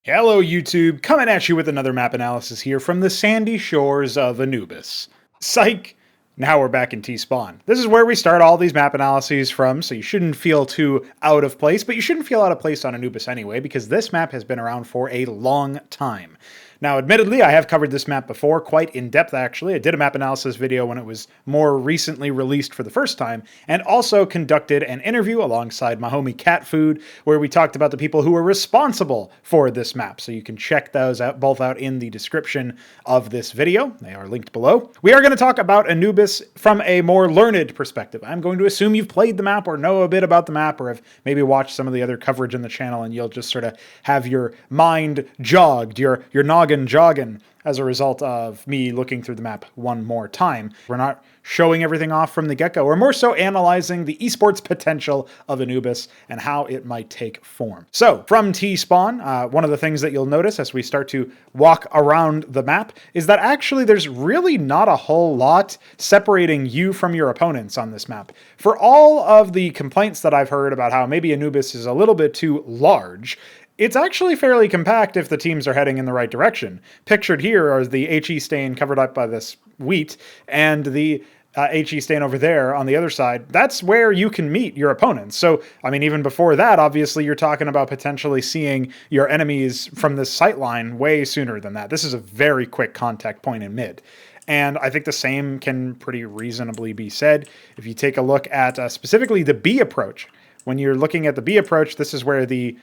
Hello YouTube, coming at you with another map analysis here from the sandy shores of Anubis. Psych! Now we're back in T-Spawn. This is where we start all these map analyses from, so you shouldn't feel too out of place, but you shouldn't feel out of place on Anubis anyway, because this map has been around for a long time. Now, admittedly, I have covered this map before, quite in depth actually. I did a map analysis video when it was more recently released for the first time, and also conducted an interview alongside my homie Cat Food, where we talked about the people who were responsible for this map. So you can check those out, both out in the description of this video. They are linked below. We are going to talk about Anubis from a more learned perspective. I'm going to assume you've played the map or know a bit about the map, or have maybe watched some of the other coverage in the channel, and you'll just sort of have your mind jogged, your noggin jogging as a result of me looking through the map one more time. We're not showing everything off from the get-go. We're more so analyzing the esports potential of Anubis and how it might take form. So, from T-Spawn, one of the things that you'll notice as we start to walk around the map is that actually there's really not a whole lot separating you from your opponents on this map. For all of the complaints that I've heard about how maybe Anubis is a little bit too large, it's actually fairly compact if the teams are heading in the right direction. Pictured here are the HE stain covered up by this wheat, and the HE stain over there on the other side. That's where you can meet your opponents. So, I mean, even before that, obviously, you're talking about potentially seeing your enemies from this sight line way sooner than that. This is a very quick contact point in mid. And I think the same can pretty reasonably be said if you take a look at specifically the B approach. When you're looking at the B approach, this is where the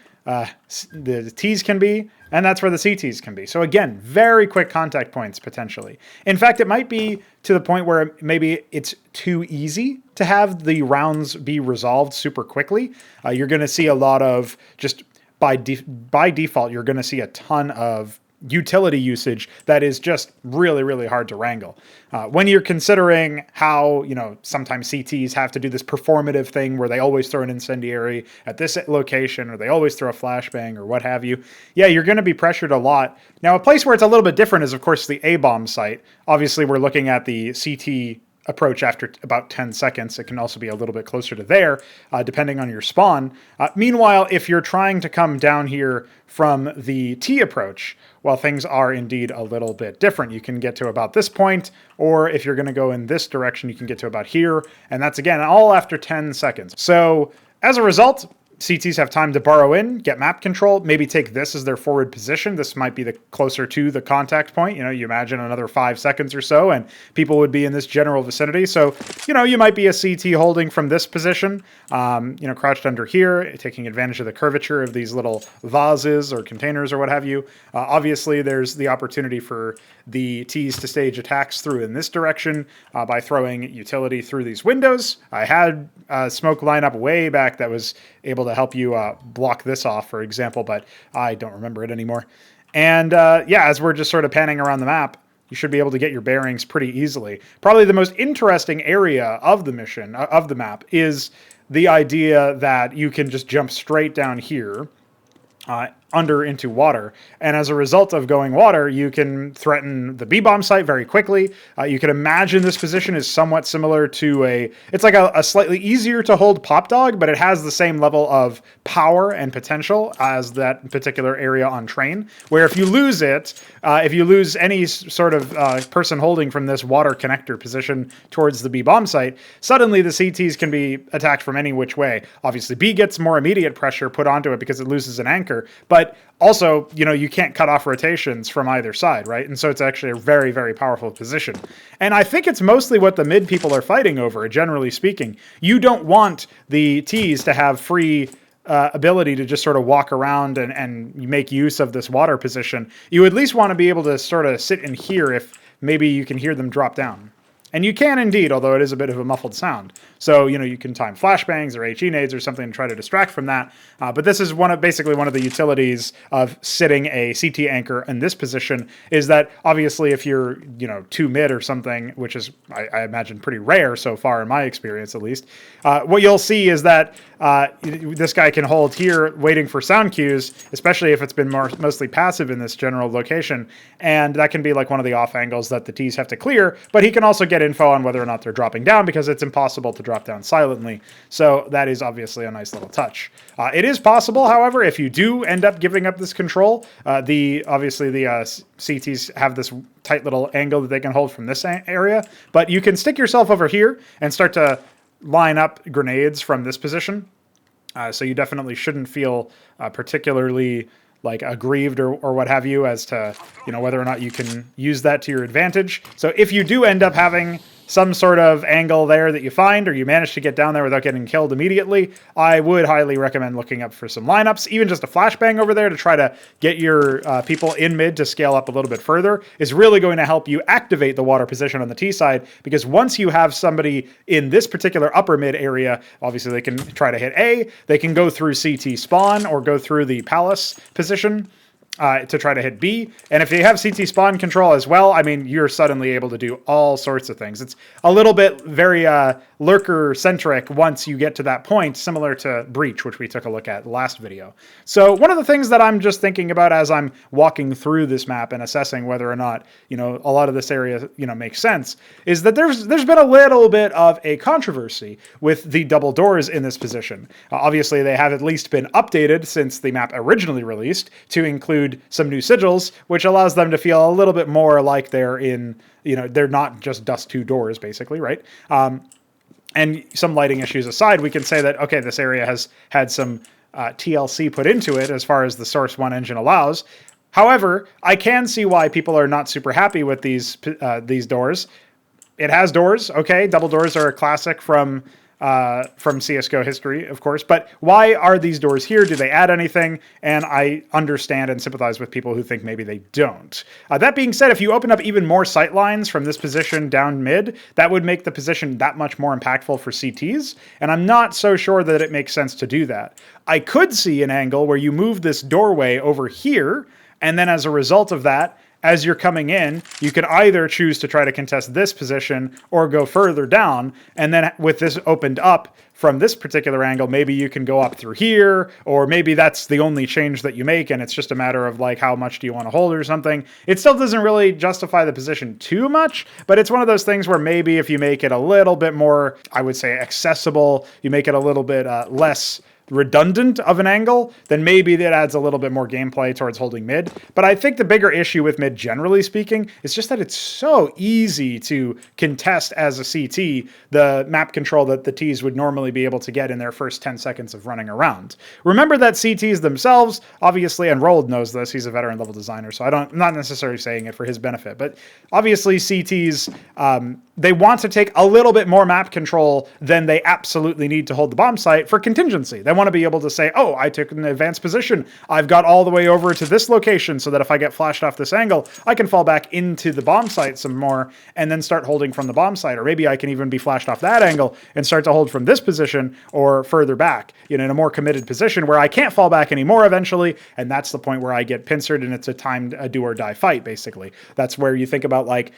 T's can be, and that's where the CTs can be. So again, very quick contact points potentially. In fact, it might be to the point where maybe it's too easy to have the rounds be resolved super quickly. You're going to see a lot of just by default, you're going to see a ton of utility usage that is just really, really hard to wrangle. When you're considering how, sometimes CTs have to do this performative thing where they always throw an incendiary at this location, or they always throw a flashbang or what have you. Yeah, you're going to be pressured a lot. Now, a place where it's a little bit different is, of course, the A-bomb site. Obviously, we're looking at the CT approach after about 10 seconds. It can also be a little bit closer to there, depending on your spawn. Meanwhile, if you're trying to come down here from the T approach, well, things are indeed a little bit different. You can get to about this point, or if you're going to go in this direction, you can get to about here. And that's, again, all after 10 seconds. So as a result, CTs have time to burrow in, get map control, maybe take this as their forward position. This might be the closer to the contact point. You imagine another 5 seconds or so, and people would be in this general vicinity. So, you might be a CT holding from this position, crouched under here, taking advantage of the curvature of these little vases or containers or what have you. Obviously, there's the opportunity for the Ts to stage attacks through in this direction by throwing utility through these windows. I had a smoke lineup way back that was able to help you block this off, for example, but I don't remember it anymore. And as we're just sort of panning around the map, you should be able to get your bearings pretty easily. Probably the most interesting area of the mission, of the map, is the idea that you can just jump straight down here under into water. And as a result of going water, you can threaten the B-bomb site very quickly. You can imagine this position is somewhat similar to it's like a slightly easier to hold pop dog, but it has the same level of power and potential as that particular area on train, where if you lose it, if you lose any sort of person holding from this water connector position towards the B-bomb site, suddenly the CTs can be attacked from any which way. Obviously, B gets more immediate pressure put onto it because it loses an anchor, but also, you can't cut off rotations from either side, right? And so it's actually a very, very powerful position. And I think it's mostly what the mid people are fighting over, generally speaking. You don't want the Ts to have free ability to just sort of walk around and make use of this water position. You at least want to be able to sort of sit in here if maybe you can hear them drop down. And you can indeed, although it is a bit of a muffled sound. So, you can time flashbangs or HE nades or something to try to distract from that. But this is basically one of the utilities of sitting a CT anchor in this position, is that obviously if you're, too mid or something, which is, I imagine, pretty rare so far in my experience at least, what you'll see is that this guy can hold here waiting for sound cues, especially if it's been mostly passive in this general location. And that can be like one of the off angles that the Ts have to clear, but he can also get get info on whether or not they're dropping down, because it's impossible to drop down silently. So that is obviously a nice little touch. It is possible, however, if you do end up giving up this control, obviously the CTs have this tight little angle that they can hold from this area, but you can stick yourself over here and start to line up grenades from this position. So you definitely shouldn't feel particularly like aggrieved or what have you as to, whether or not you can use that to your advantage. So if you do end up having some sort of angle there that you find, or you manage to get down there without getting killed immediately, I would highly recommend looking up for some lineups. Even just a flashbang over there to try to get your people in mid to scale up a little bit further is really going to help you activate the water position on the T side, because once you have somebody in this particular upper mid area, obviously they can try to hit A, they can go through CT spawn or go through the palace position to try to hit B. And if you have CT spawn control as well, I mean, you're suddenly able to do all sorts of things. It's a little bit very lurker-centric once you get to that point, similar to Breach, which we took a look at last video. So one of the things that I'm just thinking about as I'm walking through this map and assessing whether or not, a lot of this area, makes sense, is that there's been a little bit of a controversy with the double doors in this position. Obviously, they have at least been updated since the map originally released to include some new sigils, which allows them to feel a little bit more like they're in, they're not just dust two doors, basically, right? And some lighting issues aside, we can say that, okay, this area has had some TLC put into it as far as the Source 1 engine allows. However, I can see why people are not super happy with these doors. It has doors, okay? Double doors are a classic from CSGO history, of course, but why are these doors here? Do they add anything? And I understand and sympathize with people who think maybe they don't. That being said, if you open up even more sight lines from this position down mid, that would make the position that much more impactful for CTs, and I'm not so sure that it makes sense to do that. I could see an angle where you move this doorway over here, and then as a result of that, as you're coming in, you can either choose to try to contest this position or go further down. And then with this opened up from this particular angle, maybe you can go up through here, or maybe that's the only change that you make and it's just a matter of like how much do you want to hold or something. It still doesn't really justify the position too much, but it's one of those things where maybe if you make it a little bit more, I would say, accessible, you make it a little bit less redundant of an angle, then maybe that adds a little bit more gameplay towards holding mid. But I think the bigger issue with mid, generally speaking, is just that it's so easy to contest as a CT the map control that the Ts would normally be able to get in their first 10 seconds of running around. Remember that CTs themselves, obviously, and Roald knows this, he's a veteran level designer, so I'm not necessarily saying it for his benefit, but obviously CTs, they want to take a little bit more map control than they absolutely need to hold the bomb site for contingency. They want to be able to say, oh, I took an advanced position. I've got all the way over to this location so that if I get flashed off this angle, I can fall back into the bomb site some more and then start holding from the bomb site. Or maybe I can even be flashed off that angle and start to hold from this position or further back, in a more committed position where I can't fall back anymore eventually. And that's the point where I get pincered and it's a timed do or die fight, basically. That's where you think about like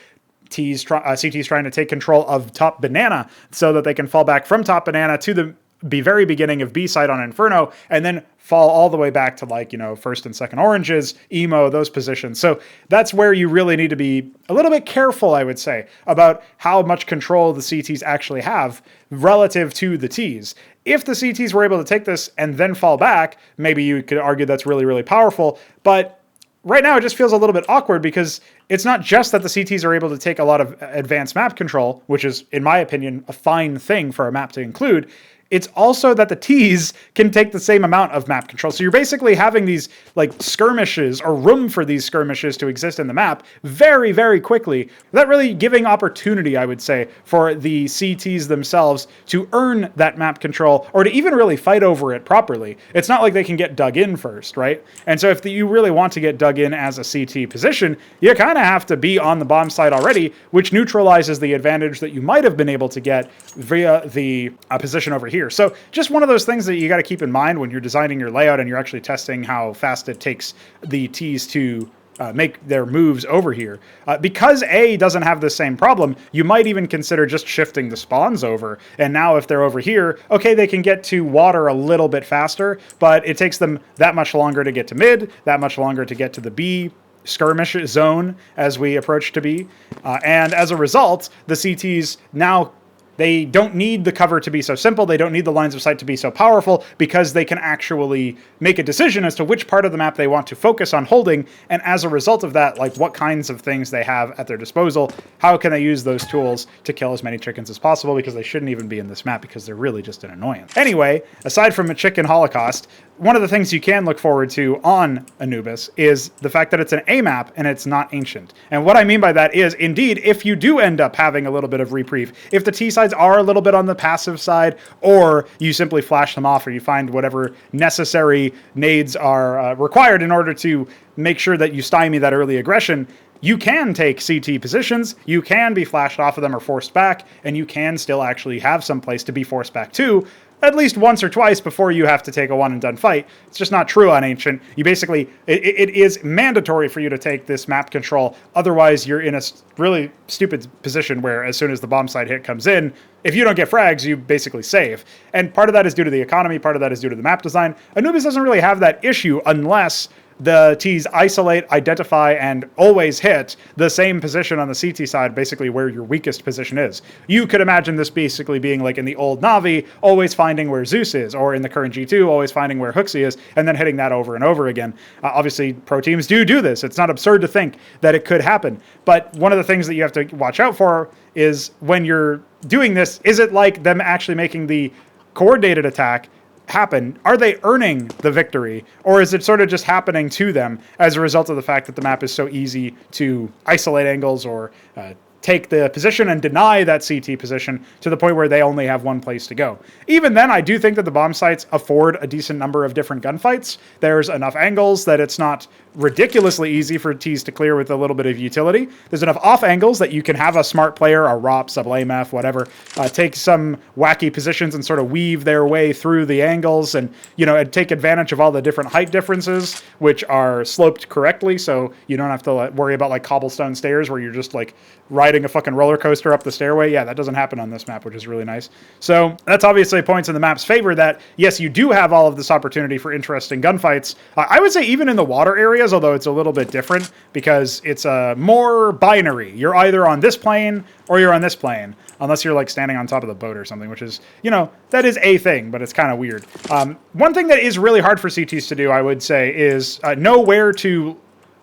CT's trying to take control of top banana so that they can fall back from top banana to the very beginning of B side on Inferno and then fall all the way back to like, first and second oranges, emo, those positions. So that's where you really need to be a little bit careful, I would say, about how much control the CTs actually have relative to the Ts. If the CTs were able to take this and then fall back, maybe you could argue that's really, really powerful. But right now, it just feels a little bit awkward because it's not just that the CTs are able to take a lot of advanced map control, which is, in my opinion, a fine thing for a map to include. It's also that the Ts can take the same amount of map control. So you're basically having these like skirmishes or room for these skirmishes to exist in the map very, very quickly without really giving opportunity, I would say, for the CTs themselves to earn that map control or to even really fight over it properly. It's not like they can get dug in first, right? And so if you really want to get dug in as a CT position, you kind of have to be on the bomb site already, which neutralizes the advantage that you might have been able to get via the position over here. So just one of those things that you got to keep in mind when you're designing your layout and you're actually testing how fast it takes the Ts to make their moves over here. Because A doesn't have the same problem, you might even consider just shifting the spawns over. And now if they're over here, okay, they can get to water a little bit faster, but it takes them that much longer to get to mid, that much longer to get to the B skirmish zone as we approach to be. And as a result, the CTs now, they don't need the cover to be so simple. They don't need the lines of sight to be so powerful, because they can actually make a decision as to which part of the map they want to focus on holding. And as a result of that, like what kinds of things they have at their disposal, how can they use those tools to kill as many chickens as possible, because they shouldn't even be in this map because they're really just an annoyance. Anyway, aside from a chicken holocaust, one of the things you can look forward to on Anubis is the fact that it's an A map and it's not ancient. And what I mean by that is, indeed, if you do end up having a little bit of reprieve, if the T sides are a little bit on the passive side, or you simply flash them off, or you find whatever necessary nades are required in order to make sure that you stymie that early aggression, you can take CT positions, you can be flashed off of them or forced back, and you can still actually have some place to be forced back to, at least once or twice before you have to take a one and done fight. It's just not true on Ancient. You basically, it is mandatory for you to take this map control. Otherwise, you're in a really stupid position where as soon as the bomb site hit comes in, if you don't get frags, you basically save. And part of that is due to the economy, part of that is due to the map design. Anubis doesn't really have that issue unless the Ts isolate, identify, and always hit the same position on the CT side, basically where your weakest position is. You could imagine this basically being like in the old Navi, always finding where Zeus is, or in the current G2, always finding where Hooksy is, and then hitting that over and over again. Obviously, pro teams do this. It's not absurd to think that it could happen. But one of the things that you have to watch out for is when you're doing this, is it like them actually making the coordinated attack happen? Are they earning the victory, or is it sort of just happening to them as a result of the fact that the map is so easy to isolate angles or take the position and deny that CT position to the point where they only have one place to go? Even then, I do think that the bomb sites afford a decent number of different gunfights. There's enough angles that it's not ridiculously easy for Ts to clear with a little bit of utility. There's enough off angles that you can have a smart player, a ROP, sublame F, whatever, take some wacky positions and sort of weave their way through the angles and, you know, and take advantage of all the different height differences, which are sloped correctly, so you don't have to worry about like cobblestone stairs where you're just like riding a fucking roller coaster up the stairway. Yeah, that doesn't happen on this map, which is really nice. So that's obviously points in the map's favor that, yes, you do have all of this opportunity for interesting gunfights. I would say even in the water areas, although it's a little bit different because it's more binary. You're either on this plane or you're on this plane, unless you're like standing on top of the boat or something, which is, you know, that is a thing, but it's kind of weird. One thing that is really hard for CTs to do, I would say, is know where to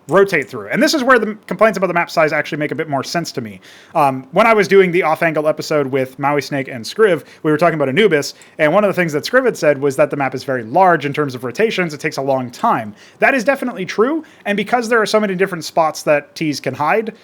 rotate through. And this is where the complaints about the map size actually make a bit more sense to me. When I was doing the off-angle episode with Maui Snake and Scriv, we were talking about Anubis, and one of the things that Scriv had said was that the map is very large in terms of rotations. It takes a long time. That is definitely true, and because there are so many different spots that Ts can hide,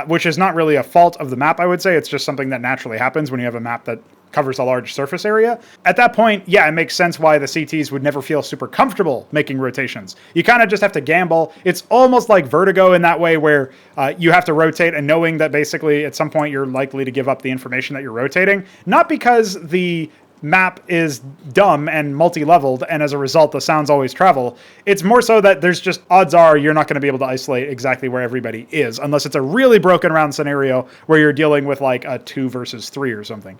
which is not really a fault of the map, I would say. It's just something that naturally happens when you have a map that covers a large surface area. At that point, yeah, it makes sense why the CTs would never feel super comfortable making rotations. You kind of just have to gamble. It's almost like Vertigo in that way, where you have to rotate and knowing that basically at some point you're likely to give up the information that you're rotating. Not because the map is dumb and multi-leveled and as a result the sounds always travel. It's more so that there's just odds are you're not going to be able to isolate exactly where everybody is unless it's a really broken around scenario where you're dealing with like a 2 versus 3 or something.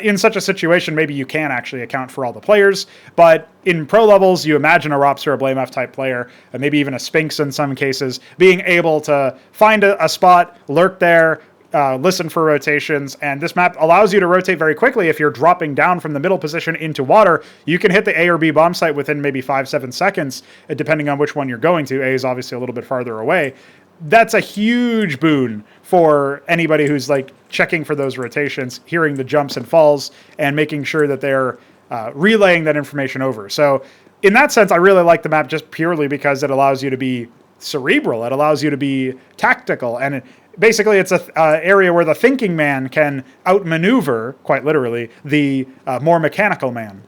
In such a situation, maybe you can actually account for all the players, but in pro levels, you imagine a Rops or a Blame F type player, maybe even a Sphinx in some cases, being able to find a spot, lurk there, listen for rotations, and this map allows you to rotate very quickly. If you're dropping down from the middle position into water, you can hit the A or B bomb site within maybe 5-7 seconds, depending on which one you're going to. A is obviously a little bit farther away. That's a huge boon for anybody who's like checking for those rotations, hearing the jumps and falls, and making sure that they're relaying that information over. So in that sense, I really like the map just purely because it allows you to be cerebral. It allows you to be tactical, and basically, it's an area where the thinking man can outmaneuver, quite literally, the more mechanical man.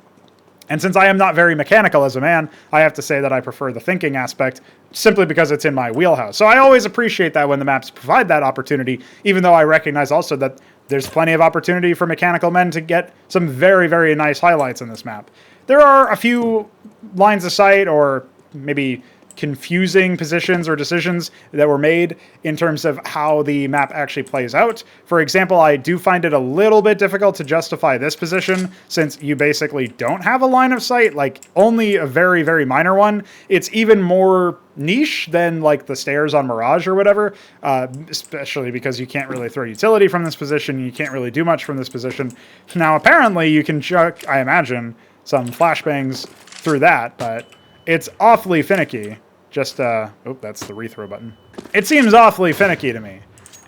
And since I am not very mechanical as a man, I have to say that I prefer the thinking aspect simply because it's in my wheelhouse. So I always appreciate that when the maps provide that opportunity, even though I recognize also that there's plenty of opportunity for mechanical men to get some very, very nice highlights in this map. There are a few lines of sight or maybe confusing positions or decisions that were made in terms of how the map actually plays out. For example, I do find it a little bit difficult to justify this position since you basically don't have a line of sight, like only a very, very minor one. It's even more niche than like the stairs on Mirage or whatever, especially because you can't really throw utility from this position. You can't really do much from this position. Now, apparently you can chuck, I imagine, some flashbangs through that, but it's awfully finicky. Just, oh, that's the rethrow button. It seems awfully finicky to me,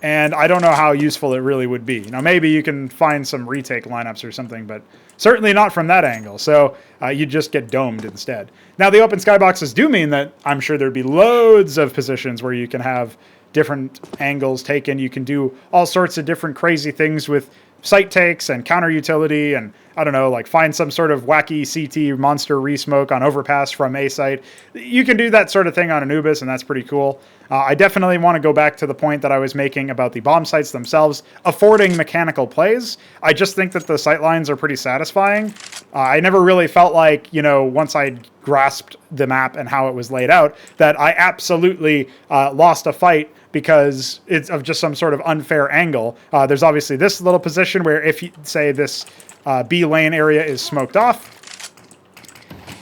and I don't know how useful it really would be. Now, maybe you can find some retake lineups or something, but certainly not from that angle, so you just get domed instead. Now, the open skyboxes do mean that I'm sure there'd be loads of positions where you can have different angles taken. You can do all sorts of different crazy things with sight takes and counter utility, and I don't know, like find some sort of wacky CT monster resmoke on overpass from A site. You can do that sort of thing on Anubis, and that's pretty cool. I definitely want to go back to the point that I was making about the bomb sites themselves affording mechanical plays. I just think that the sight lines are pretty satisfying. I never really felt like, you know, once I grasped the map and how it was laid out, that I absolutely lost a fight because it's of just some sort of unfair angle. There's obviously this little position where if you say this B lane area is smoked off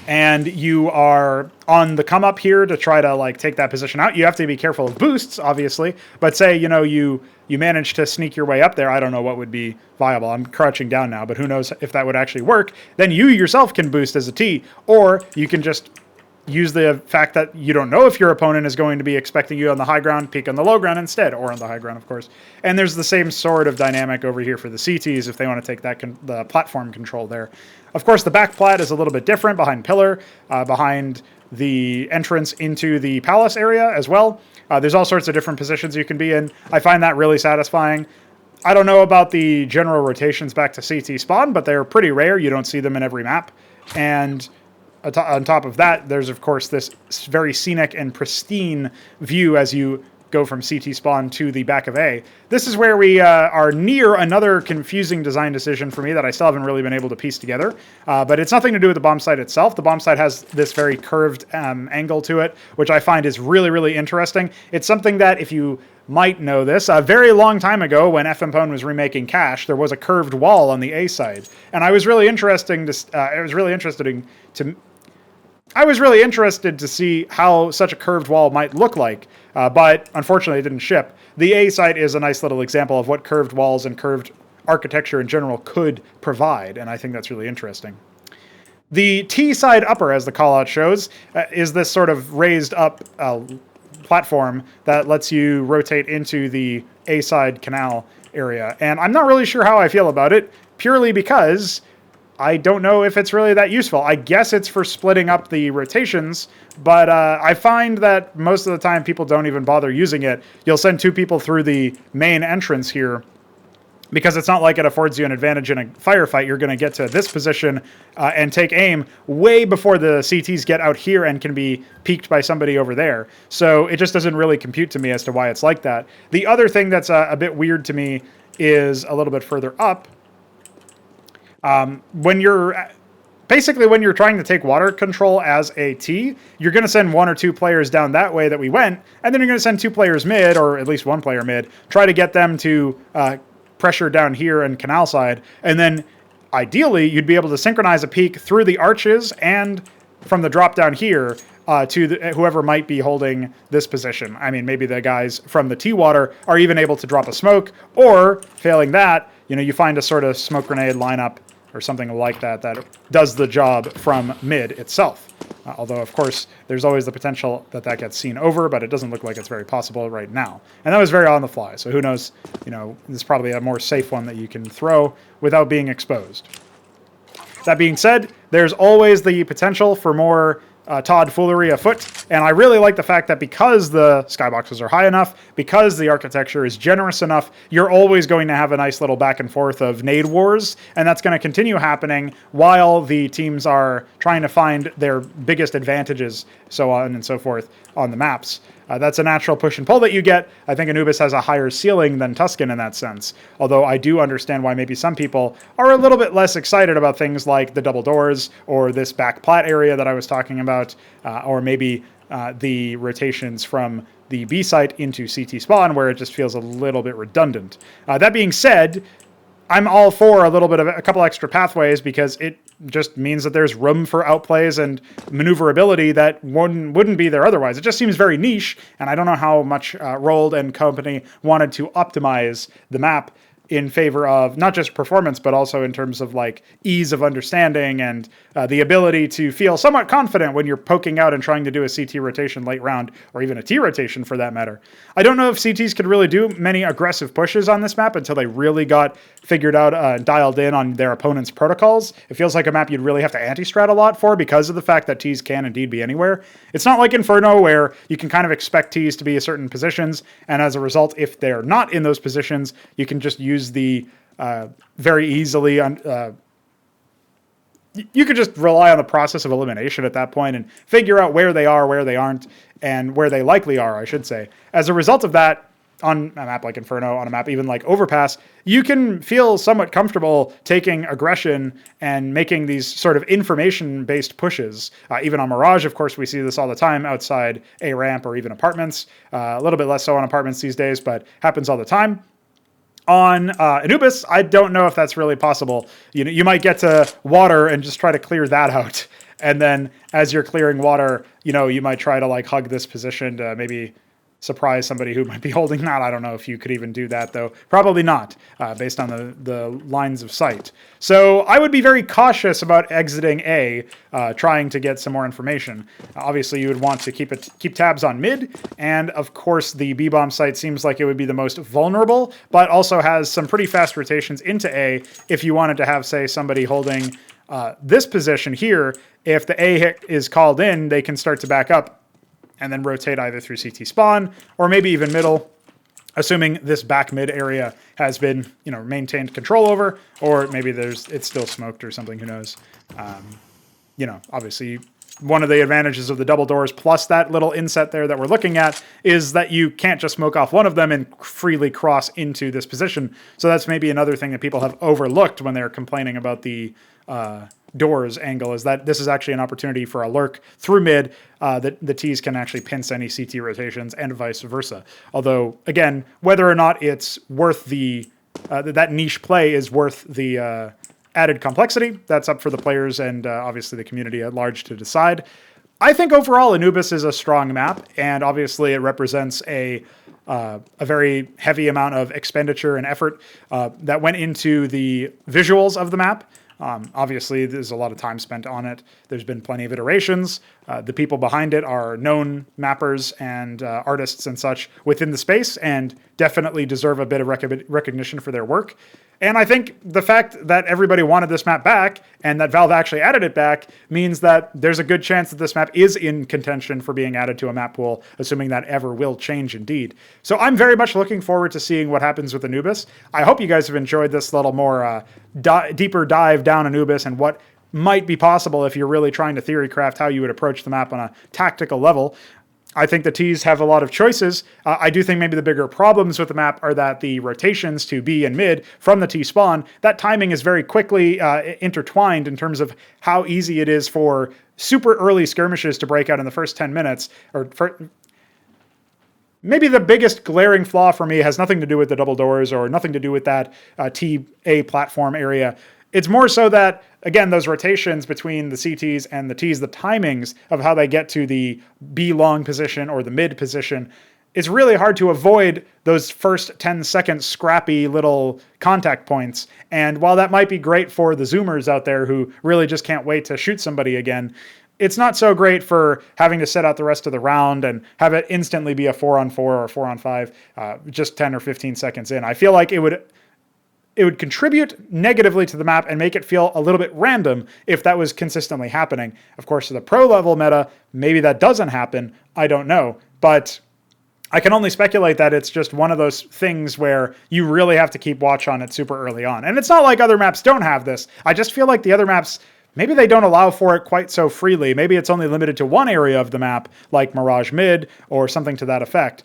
and you are on the come up here to try to like take that position out, you have to be careful of boosts, obviously. But say, you know, you manage to sneak your way up there. I don't know what would be viable. I'm crouching down now, but who knows if that would actually work. Then you yourself can boost as a T, or you can just use the fact that you don't know if your opponent is going to be expecting you on the high ground, peek on the low ground instead, or on the high ground, of course. And there's the same sort of dynamic over here for the CTs if they want to take that the platform control there. Of course, the back plat is a little bit different behind pillar, behind the entrance into the palace area as well. There's all sorts of different positions you can be in. I find that really satisfying. I don't know about the general rotations back to CT spawn, but they're pretty rare. You don't see them in every map. And on top of that, there's, of course, this very scenic and pristine view as you go from CT spawn to the back of A. This is where we are near another confusing design decision for me that I still haven't really been able to piece together. But it's nothing to do with the bomb site itself. The bomb site has this very curved angle to it, which I find is really, really interesting. It's something that, if you might know this, a very long time ago when FMPone was remaking Cache, there was a curved wall on the A side. And I was really interested to see how such a curved wall might look like, but unfortunately it didn't ship. The A site is a nice little example of what curved walls and curved architecture in general could provide, and I think that's really interesting. The T side upper, as the callout shows, is this sort of raised up platform that lets you rotate into the A side canal area, and I'm not really sure how I feel about it, purely because I don't know if it's really that useful. I guess it's for splitting up the rotations, but I find that most of the time people don't even bother using it. You'll send two people through the main entrance here because it's not like it affords you an advantage in a firefight. You're going to get to this position and take aim way before the CTs get out here and can be peeked by somebody over there. So it just doesn't really compute to me as to why it's like that. The other thing that's a bit weird to me is a little bit further up. When you're trying to take water control as a T, you're going to send one or two players down that way that we went, and then you're going to send two players mid, or at least one player mid, try to get them to pressure down here and canal side, and then ideally you'd be able to synchronize a peek through the arches and from the drop down here to whoever might be holding this position. I mean, maybe the guys from the T-Water are even able to drop a smoke, or failing that, you know, you find a sort of smoke grenade lineup or something like that that does the job from mid itself. Although, of course, there's always the potential that that gets seen over, but it doesn't look like it's very possible right now. And that was very on the fly, so who knows, you know, this is probably a more safe one that you can throw without being exposed. That being said, there's always the potential for more Todd foolery afoot, and I really like the fact that because the skyboxes are high enough, because the architecture is generous enough, you're always going to have a nice little back and forth of nade wars, and that's going to continue happening while the teams are trying to find their biggest advantages, so on and so forth, on the maps. That's a natural push and pull that you get. I think Anubis has a higher ceiling than Tuscan in that sense, although I do understand why maybe some people are a little bit less excited about things like the double doors or this back plat area that I was talking about, or maybe the rotations from the B site into CT spawn, where it just feels a little bit redundant. That being said, I'm all for a little bit of a couple extra pathways, because it just means that there's room for outplays and maneuverability that wouldn't be there otherwise. It just seems very niche, and I don't know how much Roald and company wanted to optimize the map in favor of not just performance, but also in terms of like ease of understanding and the ability to feel somewhat confident when you're poking out and trying to do a CT rotation late round, or even a T rotation for that matter. I don't know if CTs could really do many aggressive pushes on this map until they really got figured out, dialed in on their opponent's protocols. It feels like a map you'd really have to anti-strat a lot for, because of the fact that Ts can indeed be anywhere. It's not like Inferno, where you can kind of expect Ts to be in certain positions, and as a result, if they're not in those positions, you can just use the very easily you could just rely on the process of elimination at that point and figure out where they are, where they aren't, and where they likely are, I should say. As a result of that, on a map like Inferno, on a map even like Overpass, you can feel somewhat comfortable taking aggression and making these sort of information-based pushes. Even on Mirage, of course, we see this all the time outside a ramp or even apartments. A little bit less so on apartments these days, but happens all the time. On Anubis, I don't know if that's really possible. You might get to water and just try to clear that out. And then as you're clearing water, you might try to like hug this position to maybe surprise somebody who might be holding that. I don't know if you could even do that, though. Probably not, based on the lines of sight. So I would be very cautious about exiting A, trying to get some more information. Obviously, you would want to keep tabs on mid, and of course, the B-bomb site seems like it would be the most vulnerable, but also has some pretty fast rotations into A if you wanted to have, say, somebody holding this position here. If the A hit is called in, they can start to back up and then rotate either through CT spawn or maybe even middle, assuming this back mid area has been, maintained control over, or maybe it's still smoked or something, who knows. Obviously one of the advantages of the double doors plus that little inset there that we're looking at is that you can't just smoke off one of them and freely cross into this position. So that's maybe another thing that people have overlooked when they're complaining about the doors angle, is that this is actually an opportunity for a lurk through mid that the Ts can actually pinch any CT rotations and vice versa. Although, again, whether or not it's worth that niche play is worth the added complexity, that's up for the players and obviously the community at large to decide. I think overall Anubis is a strong map, and obviously it represents a very heavy amount of expenditure and effort that went into the visuals of the map. Obviously, there's a lot of time spent on it. There's been plenty of iterations. The people behind it are known mappers and artists and such within the space, and definitely deserve a bit of recognition for their work. And I think the fact that everybody wanted this map back and that Valve actually added it back means that there's a good chance that this map is in contention for being added to a map pool, assuming that ever will change indeed. So I'm very much looking forward to seeing what happens with Anubis. I hope you guys have enjoyed this little more deeper dive down Anubis and what might be possible if you're really trying to theory craft how you would approach the map on a tactical level. I think the Ts have a lot of choices. I do think maybe the bigger problems with the map are that the rotations to B and mid from the T spawn, that timing is very quickly intertwined in terms of how easy it is for super early skirmishes to break out in the first 10 minutes. Maybe the biggest glaring flaw for me has nothing to do with the double doors or nothing to do with that TA platform area. It's more so that, again, those rotations between the CTs and the Ts, the timings of how they get to the B long position or the mid position, it's really hard to avoid those first 10-second scrappy little contact points. And while that might be great for the Zoomers out there who really just can't wait to shoot somebody again, it's not so great for having to set out the rest of the round and have it instantly be a 4-on-4 or 4-on-5 just 10 or 15 seconds in. I feel like it would contribute negatively to the map and make it feel a little bit random if that was consistently happening. Of course, to the pro level meta, maybe that doesn't happen. I don't know. But I can only speculate that it's just one of those things where you really have to keep watch on it super early on. And it's not like other maps don't have this. I just feel like the other maps, maybe they don't allow for it quite so freely. Maybe it's only limited to one area of the map, like Mirage Mid or something to that effect.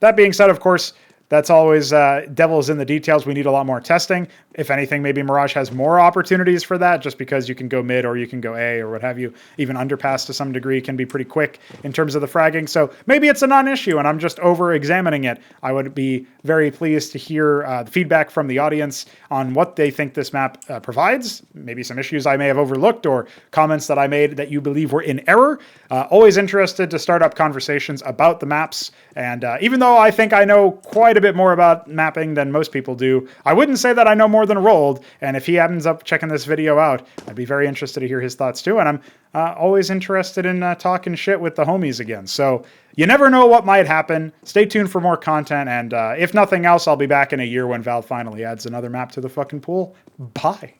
That being said, of course, that's always devil's in the details. We need a lot more testing. If anything, maybe Mirage has more opportunities for that just because you can go mid or you can go A or what have you. Even underpass to some degree can be pretty quick in terms of the fragging. So maybe it's a non-issue and I'm just over-examining it. I would be very pleased to hear the feedback from the audience on what they think this map provides. Maybe some issues I may have overlooked or comments that I made that you believe were in error. Always interested to start up conversations about the maps. And even though I think I know quite a bit more about mapping than most people do, I wouldn't say that I know more than Roald. And if he ends up checking this video out, I'd be very interested to hear his thoughts too. And I'm always interested in talking shit with the homies again. So you never know what might happen. Stay tuned for more content. And if nothing else, I'll be back in a year when Valve finally adds another map to the fucking pool. Bye.